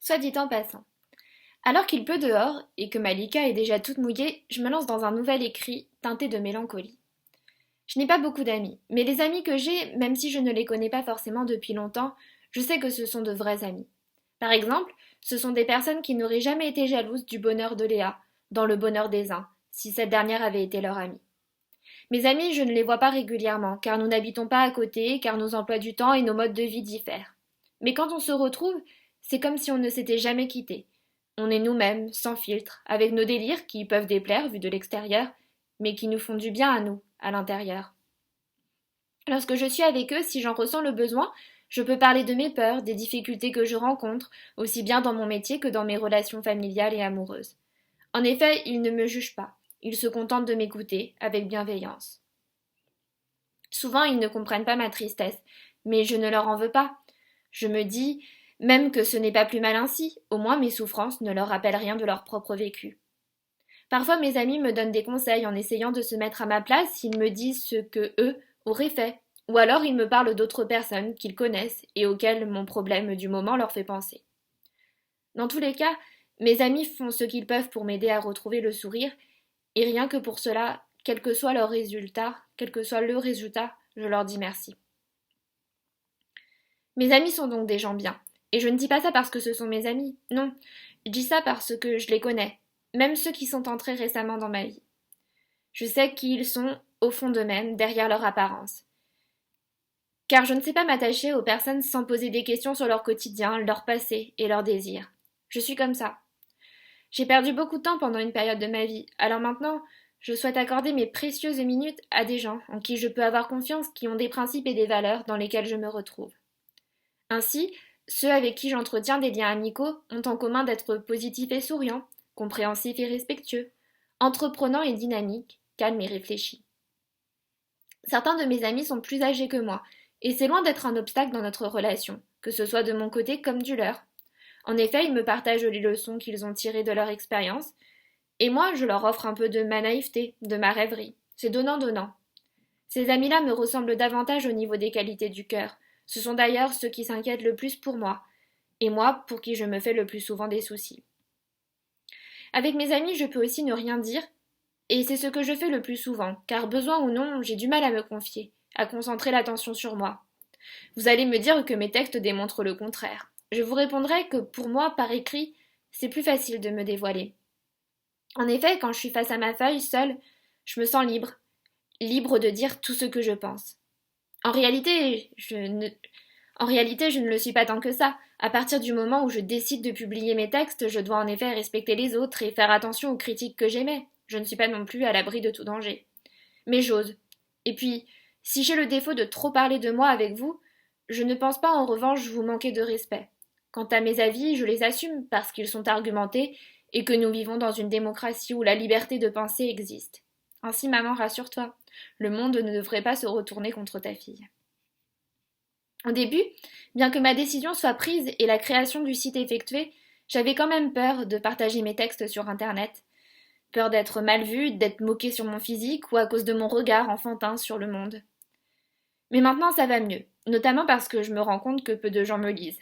Soit dit en passant. Alors qu'il pleut dehors et que Malika est déjà toute mouillée, je me lance dans un nouvel écrit teinté de mélancolie. Je n'ai pas beaucoup d'amis, mais les amis que j'ai, même si je ne les connais pas forcément depuis longtemps, je sais que ce sont de vrais amis. Par exemple, ce sont des personnes qui n'auraient jamais été jalouses du bonheur de Léa, dans le bonheur des uns, si cette dernière avait été leur amie. Mes amis, je ne les vois pas régulièrement, car nous n'habitons pas à côté, car nos emplois du temps et nos modes de vie diffèrent. Mais quand on se retrouve, c'est comme si on ne s'était jamais quitté. On est nous-mêmes, sans filtre, avec nos délires qui peuvent déplaire vus de l'extérieur, mais qui nous font du bien à nous, à l'intérieur. Lorsque je suis avec eux, si j'en ressens le besoin, je peux parler de mes peurs, des difficultés que je rencontre, aussi bien dans mon métier que dans mes relations familiales et amoureuses. En effet, ils ne me jugent pas. Ils se contentent de m'écouter, avec bienveillance. Souvent, ils ne comprennent pas ma tristesse, mais je ne leur en veux pas. Je me dis, même que ce n'est pas plus mal ainsi, au moins mes souffrances ne leur rappellent rien de leur propre vécu. Parfois, mes amis me donnent des conseils en essayant de se mettre à ma place, ils me disent ce que eux auraient fait, ou alors ils me parlent d'autres personnes qu'ils connaissent et auxquelles mon problème du moment leur fait penser. Dans tous les cas, mes amis font ce qu'ils peuvent pour m'aider à retrouver le sourire, et rien que pour cela, quel que soit leur résultat, quel que soit le résultat, je leur dis merci. Mes amis sont donc des gens bien. Et je ne dis pas ça parce que ce sont mes amis. Non, je dis ça parce que je les connais, même ceux qui sont entrés récemment dans ma vie. Je sais qui ils sont au fond d'eux-mêmes, derrière leur apparence. Car je ne sais pas m'attacher aux personnes sans poser des questions sur leur quotidien, leur passé et leurs désirs. Je suis comme ça. J'ai perdu beaucoup de temps pendant une période de ma vie, alors maintenant, je souhaite accorder mes précieuses minutes à des gens en qui je peux avoir confiance, qui ont des principes et des valeurs dans lesquels je me retrouve. Ainsi, ceux avec qui j'entretiens des liens amicaux ont en commun d'être positifs et souriants, compréhensifs et respectueux, entreprenants et dynamiques, calmes et réfléchis. Certains de mes amis sont plus âgés que moi, et c'est loin d'être un obstacle dans notre relation, que ce soit de mon côté comme du leur. En effet, ils me partagent les leçons qu'ils ont tirées de leur expérience, et moi je leur offre un peu de ma naïveté, de ma rêverie. C'est donnant-donnant. Ces amis-là me ressemblent davantage au niveau des qualités du cœur. Ce sont d'ailleurs ceux qui s'inquiètent le plus pour moi, et moi pour qui je me fais le plus souvent des soucis. Avec mes amis, je peux aussi ne rien dire, et c'est ce que je fais le plus souvent, car besoin ou non, j'ai du mal à me confier, à concentrer l'attention sur moi. Vous allez me dire que mes textes démontrent le contraire. Je vous répondrai que pour moi, par écrit, c'est plus facile de me dévoiler. En effet, quand je suis face à ma feuille, seule, je me sens libre, libre de dire tout ce que je pense. En réalité, je ne le suis pas tant que ça. À partir du moment où je décide de publier mes textes, je dois en effet respecter les autres et faire attention aux critiques que j'émets. Je ne suis pas non plus à l'abri de tout danger. Mais j'ose. Et puis, si j'ai le défaut de trop parler de moi avec vous, je ne pense pas en revanche vous manquer de respect. Quant à mes avis, je les assume parce qu'ils sont argumentés et que nous vivons dans une démocratie où la liberté de penser existe. Ainsi, maman, rassure-toi, le monde ne devrait pas se retourner contre ta fille. Au début, bien que ma décision soit prise et la création du site effectuée, j'avais quand même peur de partager mes textes sur Internet. Peur d'être mal vue, d'être moquée sur mon physique ou à cause de mon regard enfantin sur le monde. Mais maintenant ça va mieux, notamment parce que je me rends compte que peu de gens me lisent.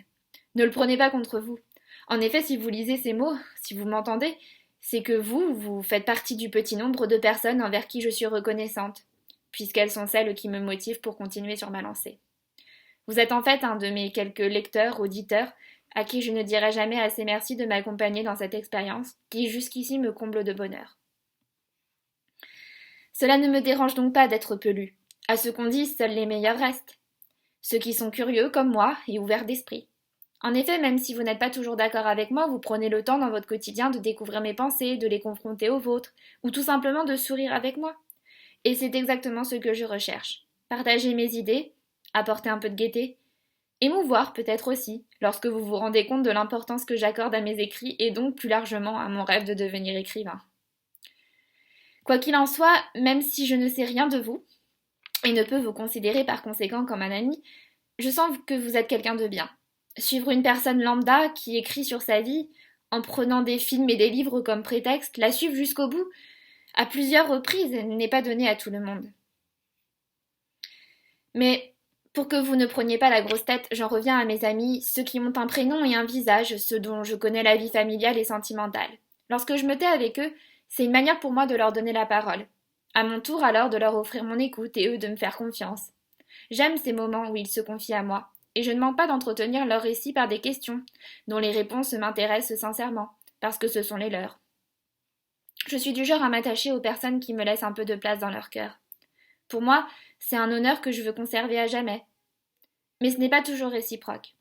Ne le prenez pas contre vous. En effet, si vous lisez ces mots, si vous m'entendez, c'est que vous faites partie du petit nombre de personnes envers qui je suis reconnaissante, puisqu'elles sont celles qui me motivent pour continuer sur ma lancée. Vous êtes en fait un de mes quelques lecteurs, auditeurs, à qui je ne dirai jamais assez merci de m'accompagner dans cette expérience, qui jusqu'ici me comble de bonheur. Cela ne me dérange donc pas d'être peu lu. À ce qu'on dit, seuls les meilleurs restent. Ceux qui sont curieux, comme moi, et ouverts d'esprit. En effet, même si vous n'êtes pas toujours d'accord avec moi, vous prenez le temps dans votre quotidien de découvrir mes pensées, de les confronter aux vôtres, ou tout simplement de sourire avec moi. Et c'est exactement ce que je recherche. Partager mes idées, apporter un peu de gaieté, émouvoir peut-être aussi, lorsque vous vous rendez compte de l'importance que j'accorde à mes écrits et donc plus largement à mon rêve de devenir écrivain. Quoi qu'il en soit, même si je ne sais rien de vous, et ne peux vous considérer par conséquent comme un ami, je sens que vous êtes quelqu'un de bien. Suivre une personne lambda qui écrit sur sa vie, en prenant des films et des livres comme prétexte, la suivre jusqu'au bout, à plusieurs reprises, n'est pas donné à tout le monde. Mais Pour que vous ne preniez pas la grosse tête, j'en reviens à mes amis, ceux qui ont un prénom et un visage, ceux dont je connais la vie familiale et sentimentale. Lorsque je me tais avec eux, c'est une manière pour moi de leur donner la parole. À mon tour alors de leur offrir mon écoute et eux de me faire confiance. J'aime ces moments où ils se confient à moi, et je ne manque pas d'entretenir leur récit par des questions, dont les réponses m'intéressent sincèrement, parce que ce sont les leurs. Je suis du genre à m'attacher aux personnes qui me laissent un peu de place dans leur cœur. Pour moi, c'est un honneur que je veux conserver à jamais. Mais ce n'est pas toujours réciproque.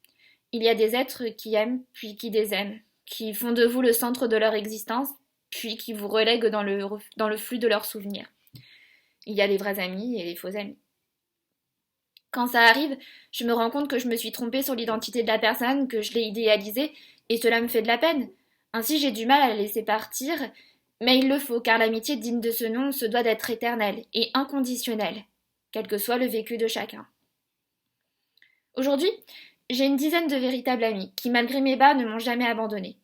Il y a des êtres qui aiment, puis qui désaiment, qui font de vous le centre de leur existence, puis qui vous relèguent dans le flux de leurs souvenirs. Il y a les vrais amis et les faux amis. Quand ça arrive, je me rends compte que je me suis trompée sur l'identité de la personne, que je l'ai idéalisée, et cela me fait de la peine. Ainsi j'ai du mal à la laisser partir, mais il le faut, car l'amitié digne de ce nom se doit d'être éternelle et inconditionnelle, quel que soit le vécu de chacun. Aujourd'hui, j'ai une dizaine de véritables amis, qui malgré mes bas ne m'ont jamais abandonnée.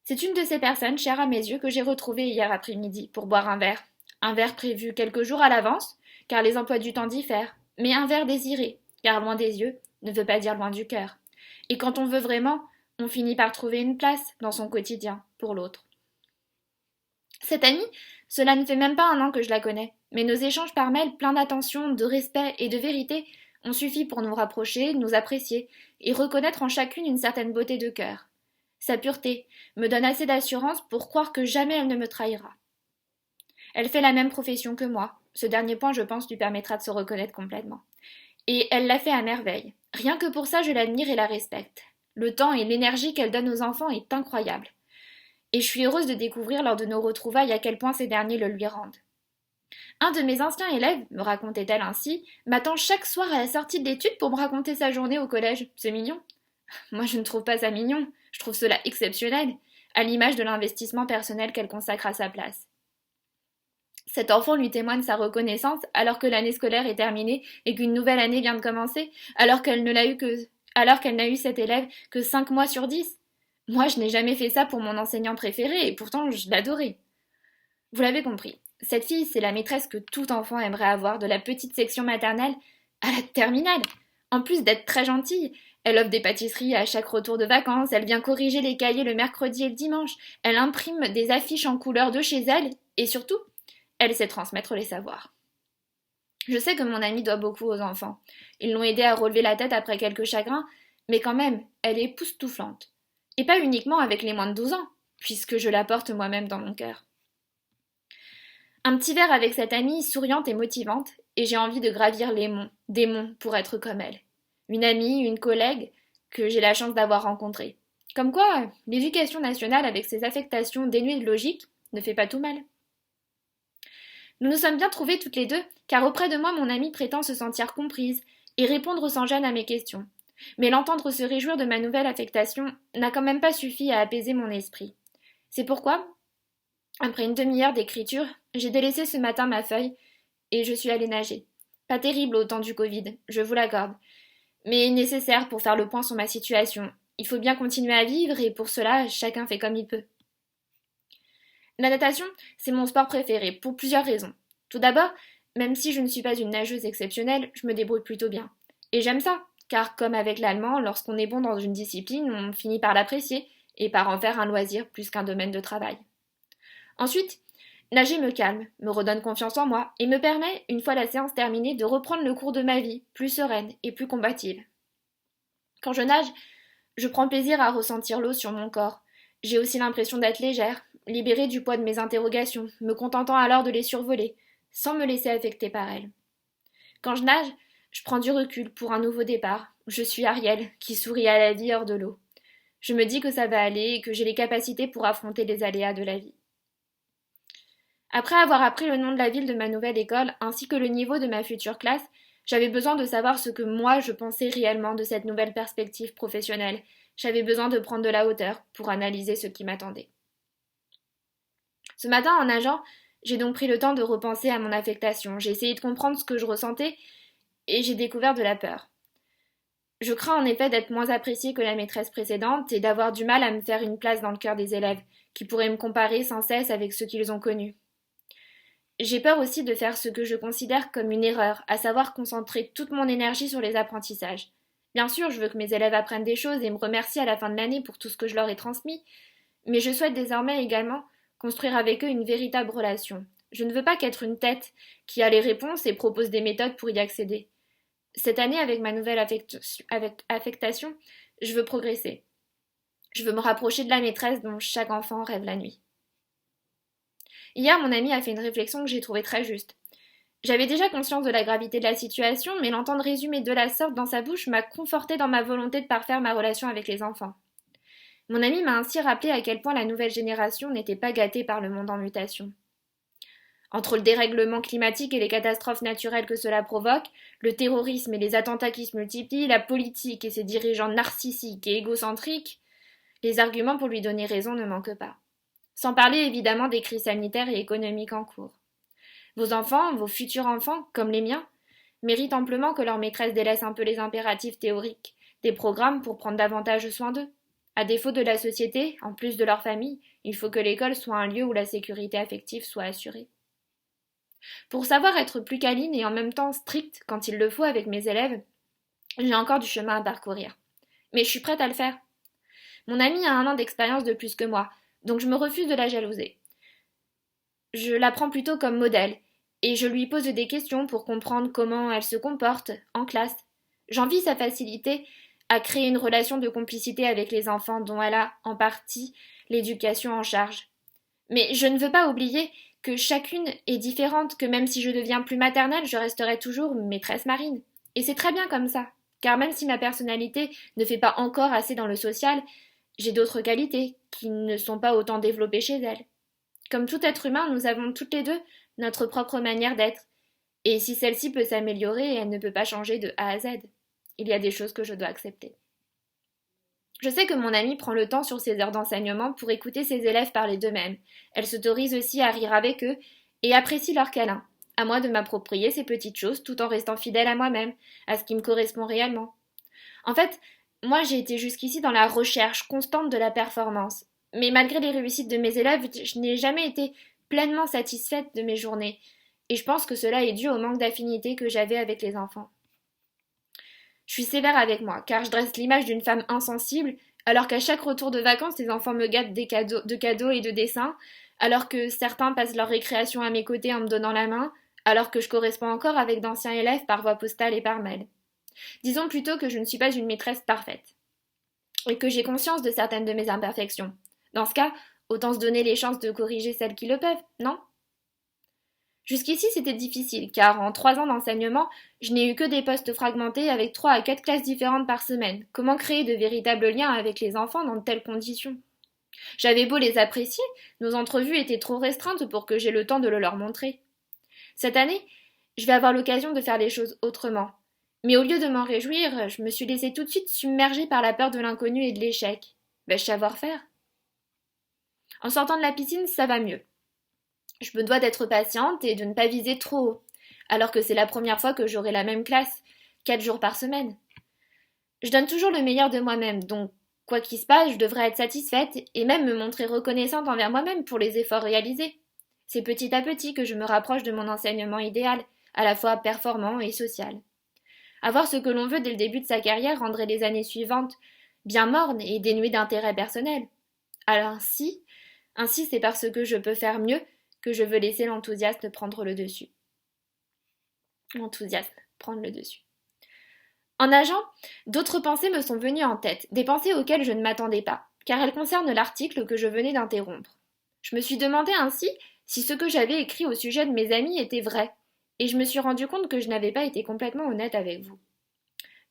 C'est une de ces personnes chères à mes yeux que j'ai retrouvée hier après-midi pour boire un verre. Un verre prévu quelques jours à l'avance, car les emplois du temps diffèrent, mais un verre désiré, car loin des yeux ne veut pas dire loin du cœur. Et quand on veut vraiment, on finit par trouver une place dans son quotidien pour l'autre. Cette amie, cela ne fait même pas un an que je la connais, mais nos échanges par mail pleins d'attention, de respect et de vérité ont suffi pour nous rapprocher, nous apprécier et reconnaître en chacune une certaine beauté de cœur. Sa pureté me donne assez d'assurance pour croire que jamais elle ne me trahira. Elle fait la même profession que moi. Ce dernier point, je pense, lui permettra de se reconnaître complètement. Et elle l'a fait à merveille. Rien que pour ça, je l'admire et la respecte. Le temps et l'énergie qu'elle donne aux enfants est incroyable. Et je suis heureuse de découvrir lors de nos retrouvailles à quel point ces derniers le lui rendent. Un de mes anciens élèves, me racontait-elle ainsi, m'attend chaque soir à la sortie de l'étude pour me raconter sa journée au collège. C'est mignon. Moi, je ne trouve pas ça mignon. Je trouve cela exceptionnel, à l'image de l'investissement personnel qu'elle consacre à sa place. Cet enfant lui témoigne sa reconnaissance alors que l'année scolaire est terminée et qu'une nouvelle année vient de commencer, alors qu'elle n'a eu cet élève que 5 mois sur 10. Moi, je n'ai jamais fait ça pour mon enseignant préféré et pourtant je l'adorais. Vous l'avez compris, cette fille, c'est la maîtresse que tout enfant aimerait avoir de la petite section maternelle à la terminale. En plus d'être très gentille, elle offre des pâtisseries à chaque retour de vacances, elle vient corriger les cahiers le mercredi et le dimanche, elle imprime des affiches en couleur de chez elle et surtout, elle sait transmettre les savoirs. Je sais que mon amie doit beaucoup aux enfants. Ils l'ont aidée à relever la tête après quelques chagrins, mais quand même, elle est époustouflante. Et pas uniquement avec les moins de 12 ans, puisque je la porte moi-même dans mon cœur. Un petit verre avec cette amie souriante et motivante, et j'ai envie de gravir des monts pour être comme elle. Une amie, une collègue que j'ai la chance d'avoir rencontrée. Comme quoi, l'éducation nationale avec ses affectations dénuées de logique ne fait pas tout mal. Nous nous sommes bien trouvées toutes les deux, car auprès de moi mon amie prétend se sentir comprise et répondre sans gêne à mes questions. Mais l'entendre se réjouir de ma nouvelle affectation n'a quand même pas suffi à apaiser mon esprit. C'est pourquoi, après une demi-heure d'écriture, j'ai délaissé ce matin ma feuille et je suis allée nager. Pas terrible au temps du Covid, je vous l'accorde, mais nécessaire pour faire le point sur ma situation. Il faut bien continuer à vivre et pour cela, chacun fait comme il peut. La natation, c'est mon sport préféré, pour plusieurs raisons. Tout d'abord, même si je ne suis pas une nageuse exceptionnelle, je me débrouille plutôt bien. Et j'aime ça, car comme avec l'allemand, lorsqu'on est bon dans une discipline, on finit par l'apprécier et par en faire un loisir plus qu'un domaine de travail. Ensuite, nager me calme, me redonne confiance en moi et me permet, une fois la séance terminée, de reprendre le cours de ma vie, plus sereine et plus combative. Quand je nage, je prends plaisir à ressentir l'eau sur mon corps. J'ai aussi l'impression d'être légère, libérée du poids de mes interrogations, me contentant alors de les survoler, sans me laisser affecter par elles. Quand je nage, je prends du recul pour un nouveau départ. Je suis Ariel, qui sourit à la vie hors de l'eau. Je me dis que ça va aller et que j'ai les capacités pour affronter les aléas de la vie. Après avoir appris le nom de la ville de ma nouvelle école, ainsi que le niveau de ma future classe, j'avais besoin de savoir ce que moi je pensais réellement de cette nouvelle perspective professionnelle. J'avais besoin de prendre de la hauteur pour analyser ce qui m'attendait. Ce matin, en nageant, j'ai donc pris le temps de repenser à mon affectation. J'ai essayé de comprendre ce que je ressentais et j'ai découvert de la peur. Je crains en effet d'être moins appréciée que la maîtresse précédente et d'avoir du mal à me faire une place dans le cœur des élèves, qui pourraient me comparer sans cesse avec ceux qu'ils ont connus. J'ai peur aussi de faire ce que je considère comme une erreur, à savoir concentrer toute mon énergie sur les apprentissages. Bien sûr, je veux que mes élèves apprennent des choses et me remercient à la fin de l'année pour tout ce que je leur ai transmis, mais je souhaite désormais également construire avec eux une véritable relation. Je ne veux pas qu'être une tête qui a les réponses et propose des méthodes pour y accéder. Cette année, avec ma nouvelle affectation, je veux progresser. Je veux me rapprocher de la maîtresse dont chaque enfant rêve la nuit. Hier, mon ami a fait une réflexion que j'ai trouvée très juste. J'avais déjà conscience de la gravité de la situation, mais l'entendre résumer de la sorte dans sa bouche m'a conforté dans ma volonté de parfaire ma relation avec les enfants. Mon ami m'a ainsi rappelé à quel point la nouvelle génération n'était pas gâtée par le monde en mutation. Entre le dérèglement climatique et les catastrophes naturelles que cela provoque, le terrorisme et les attentats qui se multiplient, la politique et ses dirigeants narcissiques et égocentriques, les arguments pour lui donner raison ne manquent pas. Sans parler évidemment des crises sanitaires et économiques en cours. Vos enfants, vos futurs enfants, comme les miens, méritent amplement que leur maîtresse délaisse un peu les impératifs théoriques, des programmes pour prendre davantage soin d'eux. À défaut de la société, en plus de leur famille, il faut que l'école soit un lieu où la sécurité affective soit assurée. Pour savoir être plus câline et en même temps stricte quand il le faut avec mes élèves, j'ai encore du chemin à parcourir. Mais je suis prête à le faire. Mon amie a 1 an d'expérience de plus que moi, donc je me refuse de la jalouser. Je la prends plutôt comme modèle, et je lui pose des questions pour comprendre comment elle se comporte en classe. J'envie sa facilité à créer une relation de complicité avec les enfants dont elle a, en partie, l'éducation en charge. Mais je ne veux pas oublier que chacune est différente, que même si je deviens plus maternelle, je resterai toujours maîtresse marine. Et c'est très bien comme ça, car même si ma personnalité ne fait pas encore assez dans le social, j'ai d'autres qualités qui ne sont pas autant développées chez elle. Comme tout être humain, nous avons toutes les deux notre propre manière d'être, et si celle-ci peut s'améliorer, elle ne peut pas changer de A à Z. Il y a des choses que je dois accepter. Je sais que mon amie prend le temps sur ses heures d'enseignement pour écouter ses élèves parler d'eux-mêmes. Elle s'autorise aussi à rire avec eux et apprécie leurs câlins. À moi de m'approprier ces petites choses tout en restant fidèle à moi-même, à ce qui me correspond réellement. En fait, moi j'ai été jusqu'ici dans la recherche constante de la performance. Mais malgré les réussites de mes élèves, je n'ai jamais été pleinement satisfaite de mes journées. Et je pense que cela est dû au manque d'affinité que j'avais avec les enfants. Je suis sévère avec moi, car je dresse l'image d'une femme insensible, alors qu'à chaque retour de vacances, les enfants me gâtent de cadeaux et de dessins, alors que certains passent leur récréation à mes côtés en me donnant la main, alors que je corresponds encore avec d'anciens élèves par voie postale et par mail. Disons plutôt que je ne suis pas une maîtresse parfaite, et que j'ai conscience de certaines de mes imperfections. Dans ce cas, autant se donner les chances de corriger celles qui le peuvent, non? Jusqu'ici, c'était difficile, car en 3 ans d'enseignement, je n'ai eu que des postes fragmentés avec 3 à 4 classes différentes par semaine. Comment créer de véritables liens avec les enfants dans de telles conditions? J'avais beau les apprécier, nos entrevues étaient trop restreintes pour que j'aie le temps de le leur montrer. Cette année, je vais avoir l'occasion de faire les choses autrement. Mais au lieu de m'en réjouir, je me suis laissée tout de suite submerger par la peur de l'inconnu et de l'échec. Vais-je savoir faire? En sortant de la piscine, ça va mieux. Je me dois d'être patiente et de ne pas viser trop haut, alors que c'est la première fois que j'aurai la même classe, 4 jours par semaine. Je donne toujours le meilleur de moi-même, donc quoi qu'il se passe, je devrais être satisfaite et même me montrer reconnaissante envers moi-même pour les efforts réalisés. C'est petit à petit que je me rapproche de mon enseignement idéal, à la fois performant et social. Avoir ce que l'on veut dès le début de sa carrière rendrait les années suivantes bien mornes et dénuées d'intérêt personnel. Alors ainsi c'est parce que je peux faire mieux que je veux laisser l'enthousiasme prendre le dessus. L'enthousiasme prendre le dessus. En nageant, d'autres pensées me sont venues en tête, des pensées auxquelles je ne m'attendais pas, car elles concernent l'article que je venais d'interrompre. Je me suis demandé ainsi si ce que j'avais écrit au sujet de mes amis était vrai, et je me suis rendu compte que je n'avais pas été complètement honnête avec vous.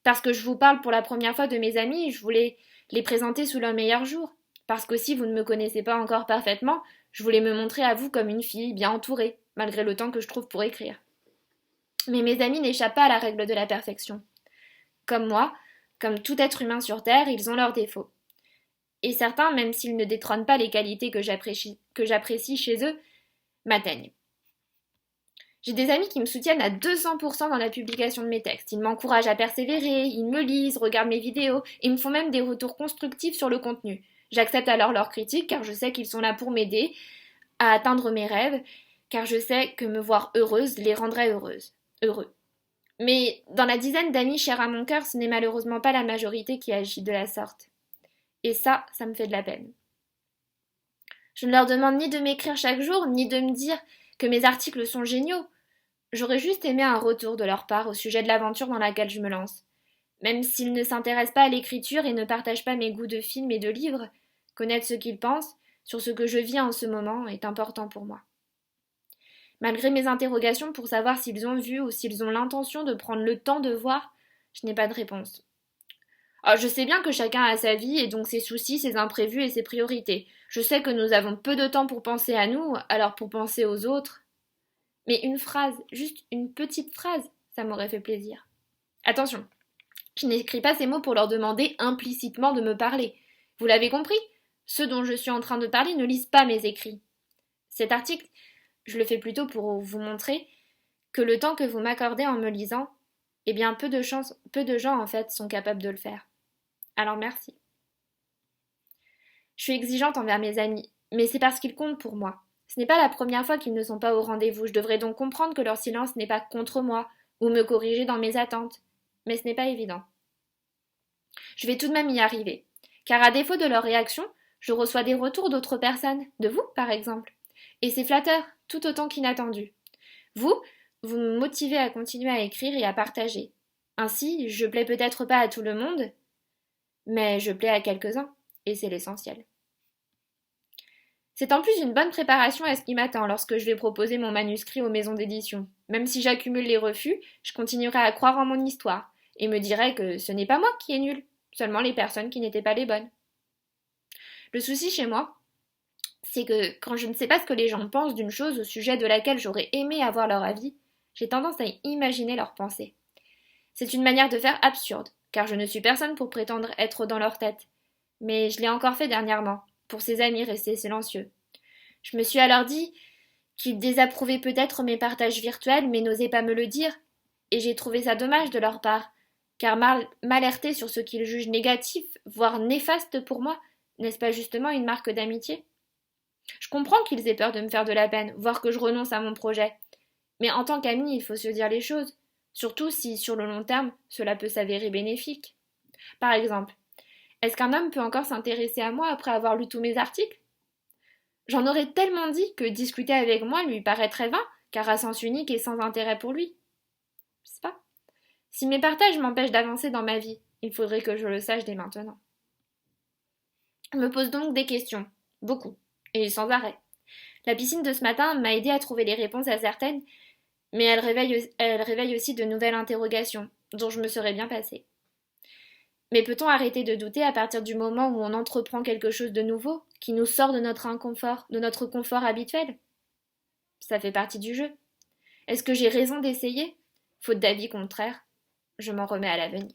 Parce que je vous parle pour la première fois de mes amis, je voulais les présenter sous leur meilleur jour. Parce qu'aussi vous ne me connaissez pas encore parfaitement, je voulais me montrer à vous comme une fille bien entourée, malgré le temps que je trouve pour écrire. Mais mes amis n'échappent pas à la règle de la perfection. Comme moi, comme tout être humain sur Terre, ils ont leurs défauts. Et certains, même s'ils ne détrônent pas les qualités que j'apprécie chez eux, m'atteignent. J'ai des amis qui me soutiennent à 200% dans la publication de mes textes. Ils m'encouragent à persévérer, ils me lisent, regardent mes vidéos et me font même des retours constructifs sur le contenu. J'accepte alors leurs critiques car je sais qu'ils sont là pour m'aider à atteindre mes rêves, car je sais que me voir heureuse les rendrait heureux. Mais dans la dizaine d'amis chers à mon cœur, ce n'est malheureusement pas la majorité qui agit de la sorte. Et ça me fait de la peine. Je ne leur demande ni de m'écrire chaque jour, ni de me dire que mes articles sont géniaux. J'aurais juste aimé un retour de leur part au sujet de l'aventure dans laquelle je me lance. Même s'ils ne s'intéressent pas à l'écriture et ne partagent pas mes goûts de films et de livres, connaître ce qu'ils pensent sur ce que je vis en ce moment est important pour moi. Malgré mes interrogations pour savoir s'ils ont vu ou s'ils ont l'intention de prendre le temps de voir, je n'ai pas de réponse. Je sais bien que chacun a sa vie et donc ses soucis, ses imprévus et ses priorités. Je sais que nous avons peu de temps pour penser à nous, alors pour penser aux autres. Mais une phrase, juste une petite phrase, ça m'aurait fait plaisir. Attention, je n'écris pas ces mots pour leur demander implicitement de me parler. Vous l'avez compris? Ceux dont je suis en train de parler ne lisent pas mes écrits. Cet article, je le fais plutôt pour vous montrer que le temps que vous m'accordez en me lisant, eh bien peu de gens en fait sont capables de le faire. Alors merci. Je suis exigeante envers mes amis, mais c'est parce qu'ils comptent pour moi. Ce n'est pas la première fois qu'ils ne sont pas au rendez-vous, je devrais donc comprendre que leur silence n'est pas contre moi, ou me corriger dans mes attentes. Mais ce n'est pas évident. Je vais tout de même y arriver, car à défaut de leur réaction, je reçois des retours d'autres personnes, de vous par exemple. Et c'est flatteur, tout autant qu'inattendu. Vous me motivez à continuer à écrire et à partager. Ainsi, je plais peut-être pas à tout le monde, mais je plais à quelques-uns, et c'est l'essentiel. C'est en plus une bonne préparation à ce qui m'attend lorsque je vais proposer mon manuscrit aux maisons d'édition. Même si j'accumule les refus, je continuerai à croire en mon histoire, et me dirai que ce n'est pas moi qui est nul, seulement les personnes qui n'étaient pas les bonnes. Le souci chez moi, c'est que quand je ne sais pas ce que les gens pensent d'une chose au sujet de laquelle j'aurais aimé avoir leur avis, j'ai tendance à imaginer leurs pensées. C'est une manière de faire absurde, car je ne suis personne pour prétendre être dans leur tête. Mais je l'ai encore fait dernièrement, pour ces amis restés silencieux. Je me suis alors dit qu'ils désapprouvaient peut-être mes partages virtuels, mais n'osaient pas me le dire, et j'ai trouvé ça dommage de leur part, car m'alerter sur ce qu'ils jugent négatif, voire néfaste pour moi, n'est-ce pas justement une marque d'amitié? Je comprends qu'ils aient peur de me faire de la peine, voire que je renonce à mon projet. Mais en tant qu'ami, il faut se dire les choses, surtout si, sur le long terme, cela peut s'avérer bénéfique. Par exemple, est-ce qu'un homme peut encore s'intéresser à moi après avoir lu tous mes articles? J'en aurais tellement dit que discuter avec moi lui paraîtrait vain, car à sens unique et sans intérêt pour lui. Je sais pas. Si mes partages m'empêchent d'avancer dans ma vie, il faudrait que je le sache dès maintenant. Je me pose donc des questions, beaucoup, et sans arrêt. La piscine de ce matin m'a aidé à trouver les réponses à certaines, mais elle réveille aussi de nouvelles interrogations, dont je me serais bien passée. Mais peut-on arrêter de douter à partir du moment où on entreprend quelque chose de nouveau, qui nous sort de notre inconfort, de notre confort habituel? Ça fait partie du jeu. Est-ce que j'ai raison d'essayer? Faute d'avis contraire, je m'en remets à l'avenir.